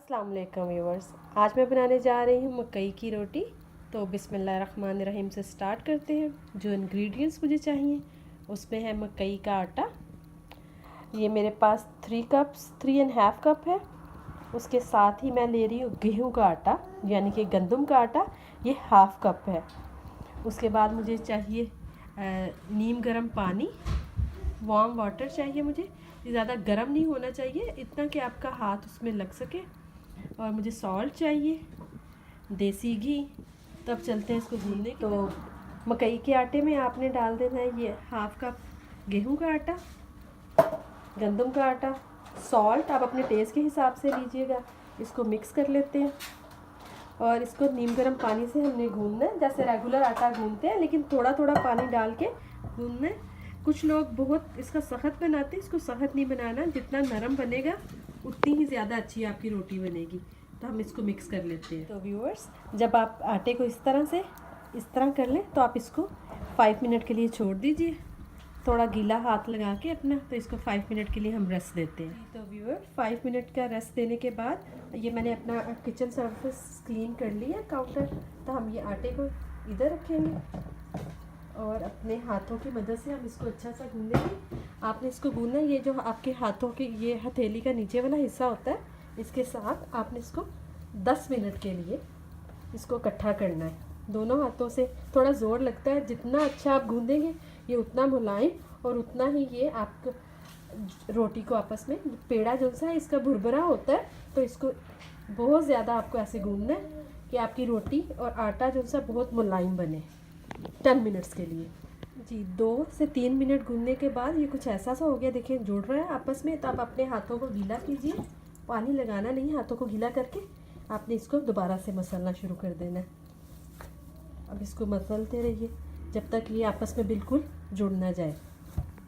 अस्सलाम वालेकुम व्यूवर्स। आज मैं बनाने जा रही हूँ मकई की रोटी। तो बिस्मिल्लाहिर्रहमानिर्रहीम से स्टार्ट करते हैं। जो इंग्रेडिएंट्स मुझे चाहिए उसमें है मकई का आटा। ये मेरे पास 3.5 कप है। उसके साथ ही मैं ले रही हूँ गेहूँ का आटा यानी कि गंदम का आटा, ये 1/2 कप है। उसके बाद मुझे चाहिए नीम गर्म पानी, वार्म वाटर चाहिए मुझे। ये ज़्यादा गर्म नहीं होना चाहिए, इतना कि आपका हाथ उसमें लग सके। और मुझे सॉल्ट चाहिए, देसी घी। तब चलते हैं इसको भूनने। तो मकई के आटे में आपने डाल देना है ये 1/2 कप गेहूं का आटा, गंदम का आटा, सॉल्ट आप अपने टेस्ट के हिसाब से लीजिएगा। इसको मिक्स कर लेते हैं और इसको नीम गर्म पानी से हमने गूंदना है, जैसे रेगुलर आटा गूंदते हैं, लेकिन थोड़ा थोड़ा पानी डाल के गूंदना है। कुछ लोग बहुत इसका सख्त बनाते हैं, इसको सख्त नहीं बनाना। जितना नरम बनेगा उतनी ही ज़्यादा अच्छी आपकी रोटी बनेगी। तो हम इसको मिक्स कर लेते हैं। तो व्यूअर्स, जब आप आटे को इस तरह कर लें तो आप इसको 5 मिनट के लिए छोड़ दीजिए। थोड़ा गीला हाथ लगा के अपना, तो इसको 5 मिनट के लिए हम रेस्ट देते हैं। तो व्यूअर, 5 मिनट का रेस्ट देने के बाद ये मैंने अपना किचन सर्फेस क्लीन कर लिया, काउंटर। तो हम ये आटे को इधर रखेंगे और अपने हाथों की मदद से हम इसको अच्छा सा गूंदेंगे। आपने इसको गूंदना, ये जो आपके हाथों के ये हथेली का नीचे वाला हिस्सा होता है, इसके साथ आपने इसको 10 मिनट के लिए इसको इकट्ठा करना है। दोनों हाथों से थोड़ा ज़ोर लगता है। जितना अच्छा आप गूंदेंगे ये उतना मुलायम और उतना ही ये आपको रोटी को आपस में, पेड़ा जो सा है इसका भुरभुरा होता है, तो इसको बहुत ज़्यादा आपको ऐसे गूंदना है कि आपकी रोटी और आटा जो सा बहुत मुलायम बने। 10 मिनट्स के लिए जी। 2 से 3 मिनट गूंदने के बाद ये कुछ ऐसा सा हो गया, देखिए जुड़ रहा है आपस में। तो आप अपने हाथों को गीला कीजिए, पानी लगाना नहीं, हाथों को गीला करके आपने इसको दोबारा से मसलना शुरू कर देना है। अब इसको मसलते रहिए जब तक ये आपस में बिल्कुल जुड़ ना जाए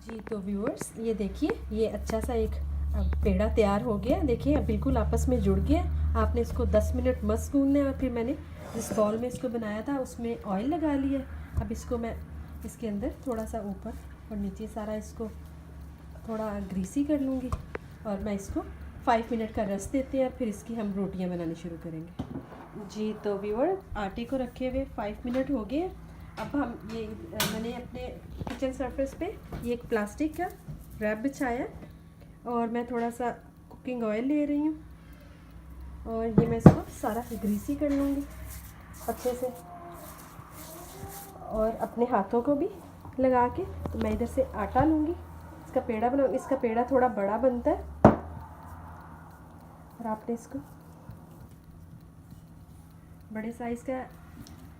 जी। तो व्यूअर्स, ये देखिए ये अच्छा सा एक पेड़ा तैयार हो गया। देखिए अब बिल्कुल आपस में जुड़ गया। आपने इसको 10 मिनट मस्त गूंदना है। और फिर मैंने जिस बॉल में इसको बनाया था उसमें ऑयल लगा लिया। अब इसको मैं इसके अंदर थोड़ा सा ऊपर और नीचे सारा इसको थोड़ा ग्रीसी कर लूँगी और मैं इसको 5 मिनट का रेस्ट देते हैं। फिर इसकी हम रोटियां बनानी शुरू करेंगे जी। तो व्यूअर, आटे को रखे हुए 5 मिनट हो गए। अब हम ये मैंने अपने किचन सरफेस पे ये एक प्लास्टिक का रैप बिछाया और मैं थोड़ा सा कुकिंग ऑयल ले रही हूँ और ये मैं इसको सारा ग्रीसी कर लूँगी अच्छे से। और अपने हाथों को भी लगा के तो मैं इधर से आटा लूँगी, इसका पेड़ा बनाऊँगी। इसका पेड़ा थोड़ा बड़ा बनता है और आपने इसको बड़े साइज़ का,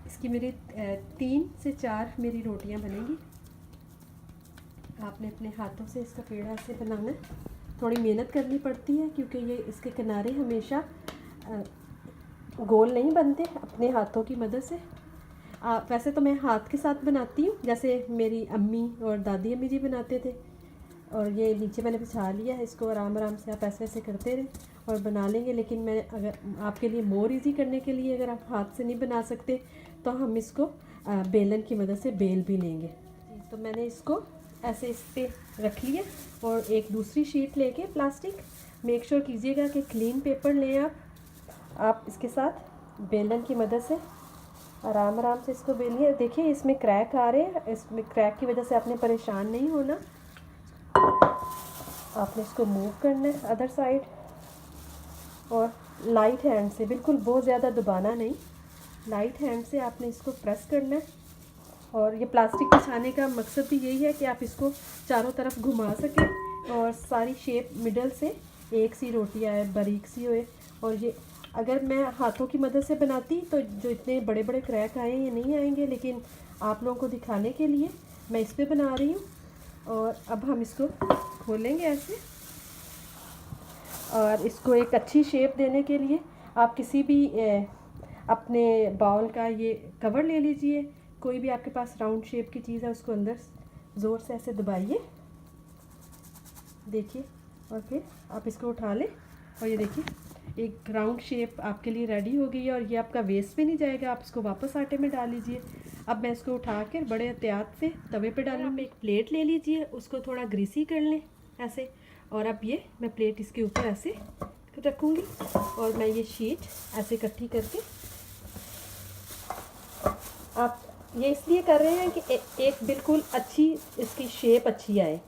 इसकी मेरी 3 से 4 मेरी रोटियां बनेंगी। आपने अपने हाथों से इसका पेड़ा से बनाना है। थोड़ी मेहनत करनी पड़ती है क्योंकि ये इसके किनारे हमेशा गोल नहीं बनते अपने हाथों की मदद से। वैसे तो मैं हाथ के साथ बनाती हूँ, जैसे मेरी अम्मी और दादी अम्मी जी बनाते थे। और ये नीचे मैंने बिछा लिया है, इसको आराम आराम से आप ऐसे ऐसे करते रहें और बना लेंगे। लेकिन मैं अगर आपके लिए मोर इजी करने के लिए, अगर आप हाथ से नहीं बना सकते तो हम इसको बेलन की मदद से बेल भी लेंगे। तो मैंने इसको ऐसे इस पर रख लिया और एक दूसरी शीट लेके प्लास्टिक, मेक श्योर कीजिएगा कि क्लीन पेपर लें आप इसके साथ बेलन की मदद से आराम आराम से इसको बेलिए। देखिए इसमें क्रैक आ रहे हैं, इसमें क्रैक की वजह से आपने परेशान नहीं होना। आपने इसको मूव करना है अदर साइड और लाइट हैंड से, बिल्कुल बहुत ज़्यादा दबाना नहीं, लाइट हैंड से आपने इसको प्रेस करना है। और ये प्लास्टिक बिछाने का मकसद भी यही है कि आप इसको चारों तरफ घुमा सकें और सारी शेप मिडल से एक सी रोटी आए, बारीक सी होए। और ये अगर मैं हाथों की मदद से बनाती तो जो इतने बड़े बड़े क्रैक आए ये नहीं आएंगे, लेकिन आप लोगों को दिखाने के लिए मैं इस पर बना रही हूँ। और अब हम इसको खोलेंगे ऐसे और इसको एक अच्छी शेप देने के लिए आप किसी भी अपने बाउल का ये कवर ले लीजिए, कोई भी आपके पास राउंड शेप की चीज़ है, उसको अंदर ज़ोर से ऐसे दबाइए, देखिए। और फिर आप इसको उठा लें और ये देखिए एक राउंड शेप आपके लिए रेडी हो गई है और ये आपका वेस्ट भी नहीं जाएगा। आप इसको वापस आटे में डाल लीजिए। अब मैं इसको उठा कर बड़े एहतियात से तवे पे डालूँ। एक प्लेट ले लीजिए, उसको थोड़ा ग्रीसी कर लें ऐसे। और अब ये मैं प्लेट इसके ऊपर ऐसे रखूँगी और मैं ये शीट ऐसे इकट्ठी करके, आप ये इसलिए कर रहे हैं कि एक बिल्कुल अच्छी इसकी शेप अच्छी आए,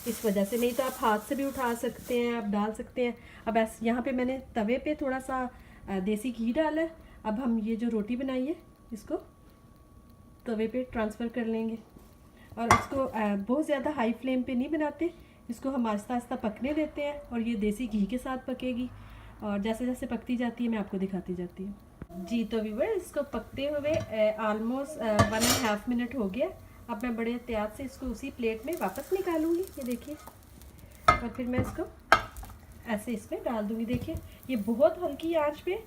इस वजह से। नहीं तो आप हाथ से भी उठा सकते हैं, आप डाल सकते हैं। अब ऐसे यहाँ पे मैंने तवे पे थोड़ा सा देसी घी डाला है। अब हम ये जो रोटी बनाई है इसको तवे पे ट्रांसफ़र कर लेंगे और इसको बहुत ज़्यादा हाई फ्लेम पे नहीं बनाते, इसको हम आहिस्ता आहिस्ता पकने देते हैं और ये देसी घी के साथ पकेगी और जैसे जैसे पकती जाती है मैं आपको दिखाती जाती हूँ। जी तो व्यूअर, इसको पकते हुए ऑलमोस्ट 1.5 मिनट हो गया। अब मैं बड़े एहतियात से इसको उसी प्लेट में वापस निकालूंगी, ये देखिए, और फिर मैं इसको ऐसे इसमें डाल दूंगी। देखिए ये बहुत हल्की आंच पे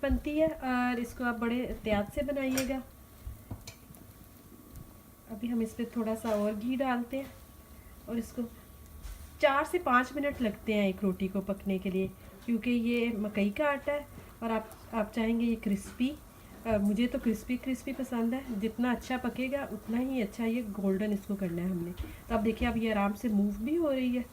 बनती है और इसको आप बड़े एहतियात से बनाइएगा। अभी हम इस पर थोड़ा सा और घी डालते हैं और इसको 4 से 5 मिनट लगते हैं एक रोटी को पकने के लिए, क्योंकि ये मकई का आटा है और आप चाहेंगे ये क्रिस्पी। मुझे तो क्रिस्पी पसंद है, जितना अच्छा पकेगा उतना ही अच्छा ये गोल्डन इसको करना है हमने। तो अब देखिए अब ये आराम से मूव भी हो रही है,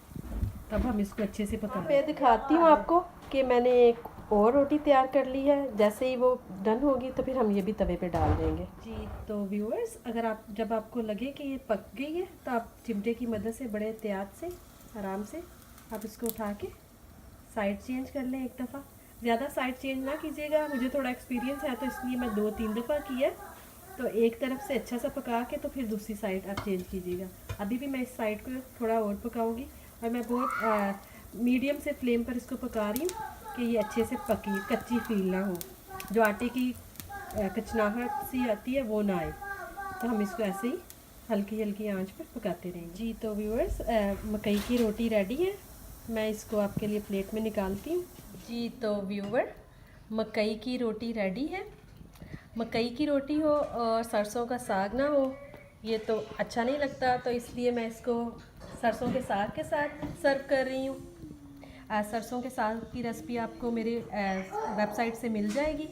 तब हम इसको अच्छे से पका। मैं दिखाती हूँ आपको कि मैंने एक और रोटी तैयार कर ली है। जैसे ही वो डन होगी तो फिर हम ये भी तवे पे डाल देंगे। जी तो व्यूअर्स, अगर जब आपको लगे कि ये पक गई है तो आप चिमटे की मदद से बड़े एहतियात से आराम से आप इसको उठा के साइड चेंज कर लें एक दफ़ा। ज़्यादा साइड चेंज ना कीजिएगा, मुझे थोड़ा एक्सपीरियंस है तो इसलिए मैं 2-3 दफ़ा किया। तो एक तरफ से अच्छा सा पका के तो फिर दूसरी साइड आप चेंज कीजिएगा। अभी भी मैं इस साइड को थोड़ा और पकाऊंगी और मैं बहुत मीडियम से फ्लेम पर इसको पका रही हूँ कि ये अच्छे से पकी, कच्ची फील ना हो, जो आटे की कचनाहट सी आती है वो ना आए। तो हम इसको ऐसे ही हल्की हल्की आंच पर पकाते रहेंगे। जी तो व्यूअर्स, मकई की रोटी रेडी है, मैं इसको आपके लिए प्लेट में निकालती हूँ। जी तो व्यूअर, मकई की रोटी रेडी है। मकई की रोटी हो और सरसों का साग ना हो ये तो अच्छा नहीं लगता, तो इसलिए मैं इसको सरसों के साग के साथ सर्व कर रही हूँ। सरसों के साग की रेसिपी आपको मेरे वेबसाइट से मिल जाएगी,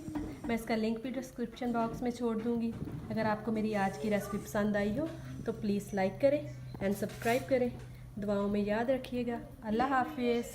मैं इसका लिंक भी डिस्क्रिप्शन बॉक्स में छोड़ दूँगी। अगर आपको मेरी आज की रेसिपी पसंद आई हो तो प्लीज़ लाइक करें एंड सब्सक्राइब करें। दुआओं में याद रखिएगा। अल्लाह हाफिज़।